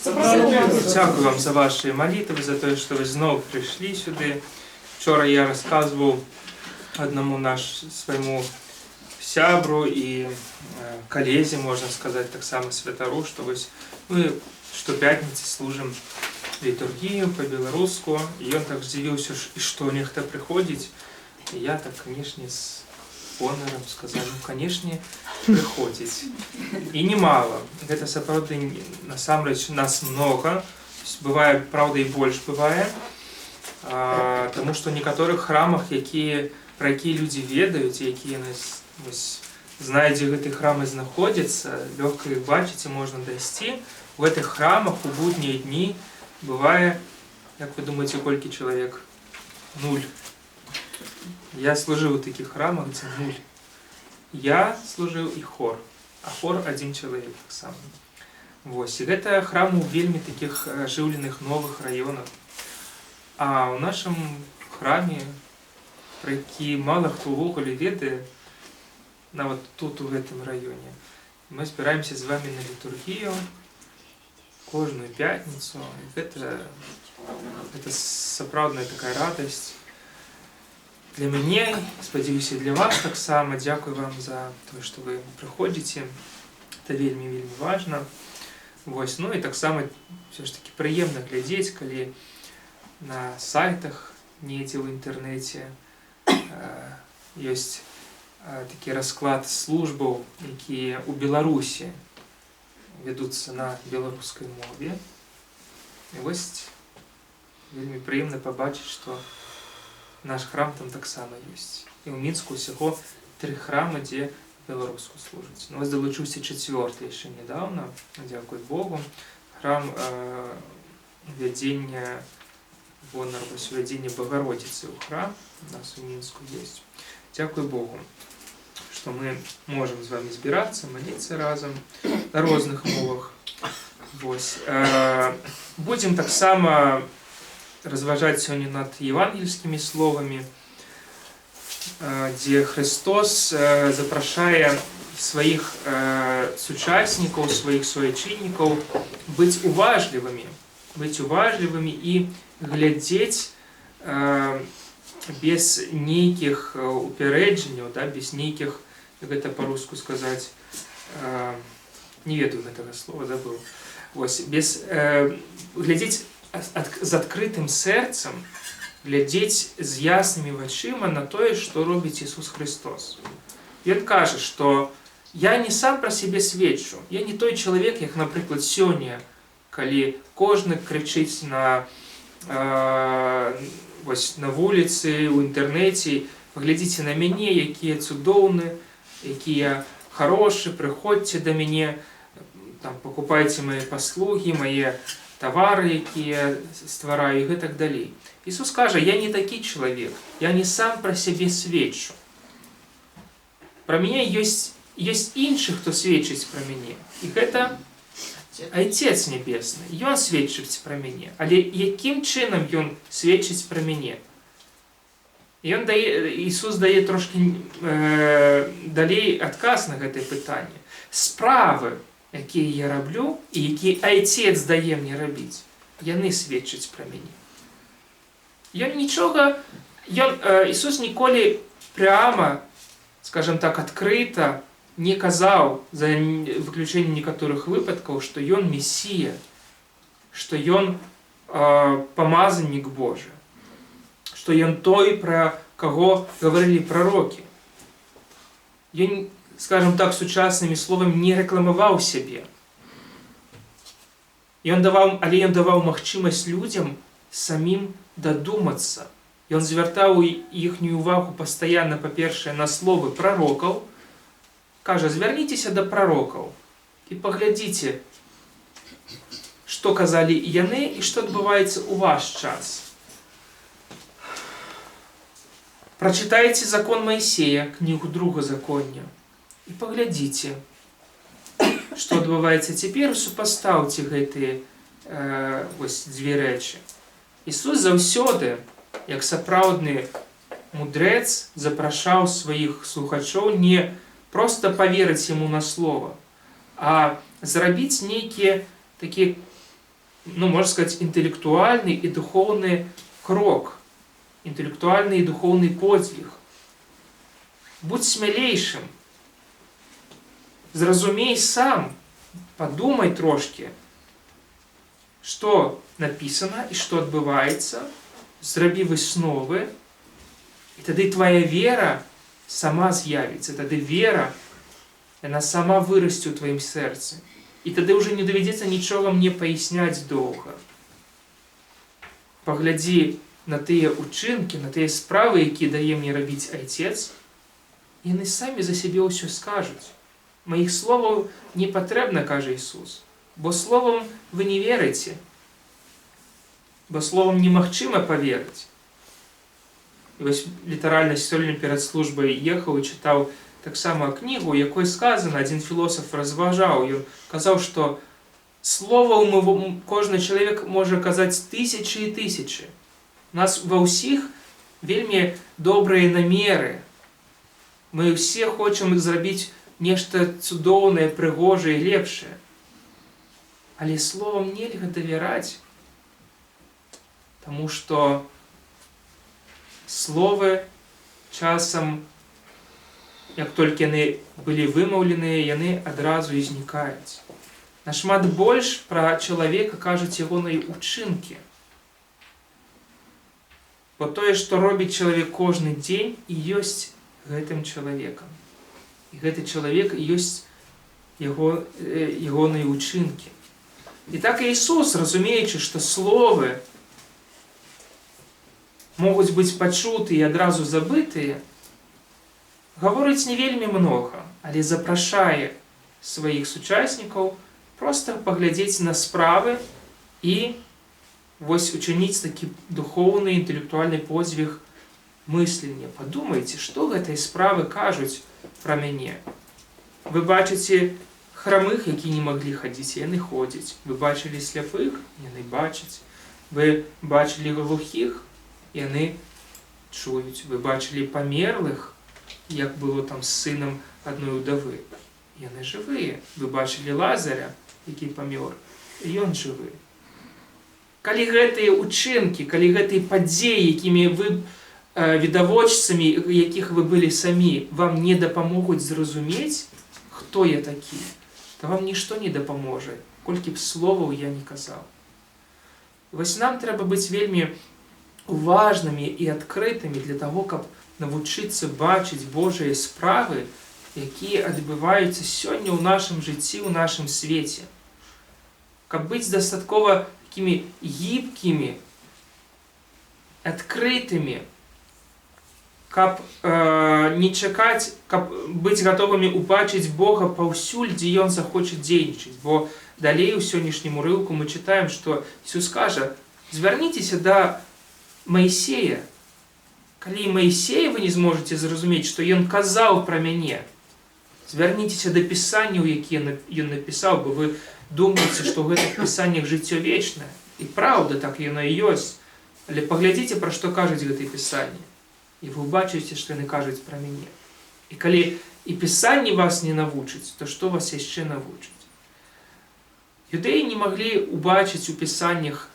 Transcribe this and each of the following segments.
Дякую вам за ваші молитви, за те, що ви знову прийшли сюди. Вчора я розказував одному своєму сябру і колезі, можна сказати, так само Святару, що ми щоп'ятниці служимо літургію по-білоруську, і він так здивився, що ніхто приходить. І я так, звісно, з гонором сказав, звісно, приходить. І немало. Гэта сапраўды, насамрэч, нас много. Бывае, правда, і больш бывае. Тому што ў некаторых храмах, пра якія людзі ведаюць, якія знаюць, дзе гэтыя храмы знаходзяцца, лёгка іх бачыць і можна дайсці. У гэтых храмах у буднія дні бывае, як вы думаеце, колькі чалавек? 0. Я служыў у такіх храмах, дзе 0. Я служыў і хор, а хор 1 чалавек таксама. І гэта храм у вельмі такіх ажыўленых новых раёнах. А ў нашым храме, пра які мала хто ўвогуле ведае, нават тут, у гэтым раёне, мы збіраемся з вами на літургію кожную пятніцу. Гэта сапраўдная такая радасць. Для мяне, спадзяюся, для вас таксама. Дзякую вам за тое, што вы прыходзіце. Это вельмі важна. Ну і таксама все ж таки прыемна глядзець, калі на сайтах, недзе ў інтэрнэце ёсць такі расклад службаў, якія ў Беларусі вядуцца на беларускай мове. І вельмі прыемна пабачыць, што наш храм там таксама ёсць. І ў Мінску ўсяго 3 храмы, дзе беларуску служаць. Далучыўся 4-й яшчэ нядаўна, дзякуй Богу. Храм вядзення Богородицы ў храм у нас у Мінску ёсць. Дзякуй Богу, што мы можам з вами збірацца, маліцца разам на розных мовах. Будзем таксама разважаць сёння над евангельскімі словамі, дзе Христос запрашае сваіх сучаснікаў, сваіх суайчыннікаў быць уважлівымі і глядзець без нейкіх упярэджанняў, без нейкіх, як гэта па-руску сказаць, не ведаю гэтага слова, забыў. Глядзець з адкрытым сэрцам, глядзець з яснымі вачыма на тое, што робіць Ісус Христос. Ён кажа, што я не сам пра сябе сведчу, я не той чалавек, як, напрыклад, сёння, калі кожны крычыць на вуліцы, у інтэрнэце: паглядзіце на мяне, якія цудоўны, якія хорошы, прыходзьце да мяне, пакупайце мае паслугі, мае тавары, якія ствараю, і гэтак далей. Ісус кажа: я не такі чалавек, я не сам пра сябе сведчу. Пра мяне ёсць іншы, хто сведчыць пра мяне. І гэта Айцец Нябесны. Ён сведчыць пра мяне. Але якім чынам ён сведчыць пра мяне? Ісус дае трошкі далей адказ на гэтае пытанне. Справы, якія я раблю, і якія Айцец дае мне рабіць, яны сведчаць пра мяне. Ісус ніколі пряма, скажем так, адкрыта не казаў, за выключэннем некаторых выпадкаў, што ён Месія, што ён памазаннік Божы, што ён той, пра каго гаварылі прарокі. Ён, скажем так, сучаснымі словамі не рэкламаваў сябе. Але ён даваў магчымасць людзям самім дадумацца. Ён звяртаў іхнюю увагу пастаянна, па-першае, на словы прарокаў. Кажа: звярніцеся да прарокаў і паглядзіце, што казалі яны і што адбываецца ў ваш час. Прачытайце закон Маісея, кнігу Другазаконня, і паглядзіце, што адбываецца цяпер, супастаўце гэтыя дзве рэчы. Ісус заўсёды, як сапраўдны мудрэц, запрашаў сваіх слухачоў не проста паверыць яму на слова, а зрабіць нейкія такія ну, можно сказать, интеллектуальный и духовный крок, интеллектуальный и духовный подвиг. Будь смелейшим, зразумей сам, подумай трошки, что написано и что отбывается, зраби высновы, и тогда твоя вера сама з'явится, тогда вера, она сама вырасте ў твоім сердце. І тады ўжо не давядзецца нічога мне паясняць доўга. Паглядзі на тыя учынкі, на тыя справы, якія дае мне рабіць Айцец, і яны самі за сябе ўсё скажуць. Маіх словаў не патрэбна, кажа Ісус, бо словам вы не верыце, бо словам немагчыма паверыць. І вось літаральна сёння перад службай ехаў і чытаў таксама кнігу, якой сказана, адзін філосаф разважаў, ён казаў, што словаў кожны чалавек можа казаць тысячы і тысячы. У нас ва ўсіх вельмі добрыя намеры. Мы ўсе хочам зрабіць нешта цудоўнае, прыгожае, лепшае. Але словам нельга давяраць, таму што словы часам, як толькі яны былі вымаўленыя, яны адразу і знікаюць. Нашмат больш пра чалавека кажуць ягоныя учынкі. Бо тое, што робіць чалавек кожны дзень, і ёсць гэтым чалавекам. І гэты чалавек ёсць ягоныя учынкі. І так і Ісус, разумеючы, што словы могуць быць пачуты і адразу забытыя, гаворыць не вельмі многа, але запрашае сваіх сучаснікаў проста паглядзець на справы і вось учыніць такі духоўны, інтэлектуальны подзвіг мыслення. Падумайце, што гэтыя справы кажуць пра мяне. Вы бачыце храмых, які не маглі хадзіць, яны ходзяць. Вы бачылі сляпых, яны бачаць. Вы бачылі глухіх, яны чуюць. Вы бачылі памерлых, як было там з сынам адной удавы. Яны жывыя. Вы бачылі Лазаря, які памёр, і ён жывы. Калі гэтыя учынкі, калі гэтыя падзеі, якімі вы відавочцамі, якіх вы былі самі, вам не дапамогуць зразумець, хто я такі, то вам нішто не дапаможа, колькі б словаў я не казаў. Вось нам трэба быць вельмі уважнымі і адкрытымі для таго, каб навучыцца бачыць Божыя справы, якія адбываюцца сёння ў нашым жыцці, ў нашым свеце. Каб быць дастаткова такімі гібкімі, адкрытымі, каб не чакаць, каб быць гатовымі убачыць Бога паўсюль, дзе Ён захоча дзейнічаць. Бо далей у сённяшнім урыўку мы чытаем, што Ісус кажа: звярніцеся да Маісея. Калі Маісея вы не зможаце зразумець, што ён казаў пра мяне, звярніцеся да пісанняў, якія ён напісаў, бо вы думаеце, што ў гэтых пісаннях жыццё вечнае. І праўда, так яно і ёсць. Але паглядзіце, пра што кажуць гэтыя пісанні. І вы ўбачыце, што яны кажуць пра мяне. І калі і пісанні вас не навучыць, то што вас яшчэ навучыць? Юдэі не маглі ўбачыць у пісаннях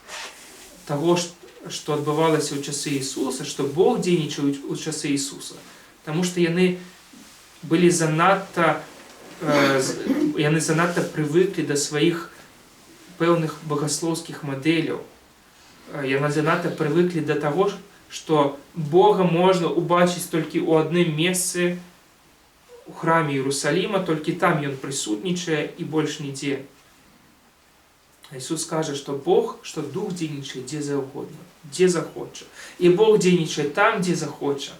таго, што адбывалася ў часы Ісуса, што Бог дзейнічаў у часы Ісуса. Таму што яны былі занадта прывыклі да сваіх пэўных багаслоўскіх мадэляў. Яны занадта прывыклі да таго, што Бога можна ўбачыць толькі ў адным месцы, у храме Іерусаліма, толькі там ён прысутнічае і больш нідзе. Ісус кажа, што Бог, што Дух дзейнічае дзе заўгодна, дзе захоча. І Бог дзейнічае там, дзе захоча.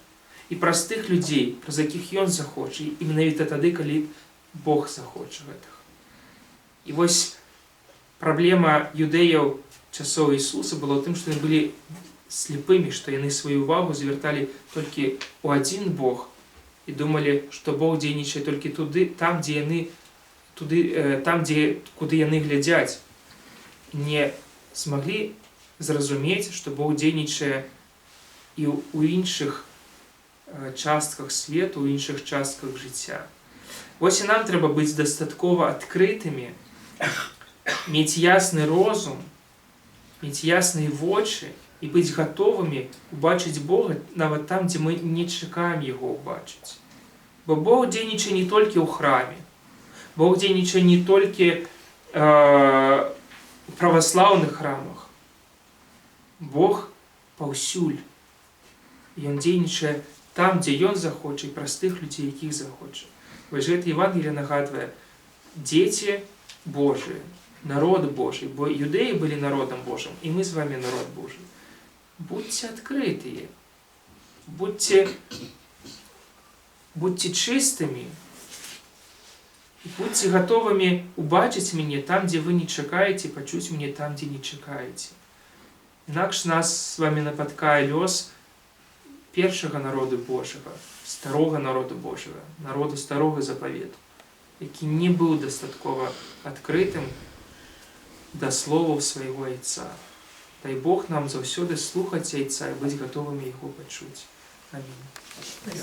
І праз тых людзей, праз якіх Ён захоча, і менавіта тады, калі Бог захоча гэтага. І вось праблема юдэяў часоў Ісуса была ў тым, што яны былі слепымі, што яны сваю увагу звярталі толькі ў адзін Бог і думалі, што Бог дзейнічае толькі туды, там, куды яны глядзяць. Не змаглі зразумець, што Бог дзейнічае і ў іншых частках свету, ў іншых частках жыцця. Вось і нам трэба быць дастаткова адкрытымі, мець ясны розум мець ясныя вочы і быць гатовымі убачыць Бога нават там, дзе мы не чакаем Яго ўбачыць. Бо Бог дзейнічае не толькі ў храме, Бог дзейнічае не толькі у праваслаўных храмах. Бог паўсюль. Ён дзейнічае там, дзе Ён захоча, і праз тых людзей, якіх захоча. Вось гэта Евангелие нагадвае: дзеці Божыя, народ Божий, бо юдэі былі народам Божым, і мы з вами народ Божий. Будьце адкрытыя, будьце чыстымі, і будьце гатовымі убачыць мяне там, дзе вы не чакаеце, пачуць мяне там, дзе не чакаеце. Інакш нас з вами напаткае лёс першага народу Божага, старога народу Божага, народу старога запавету, які не быў дастаткова адкрытым да словаў свайго Айца. Дай Бог нам заўсёды слухаць Айца і быць гатовымі яго пачуць. Амінь.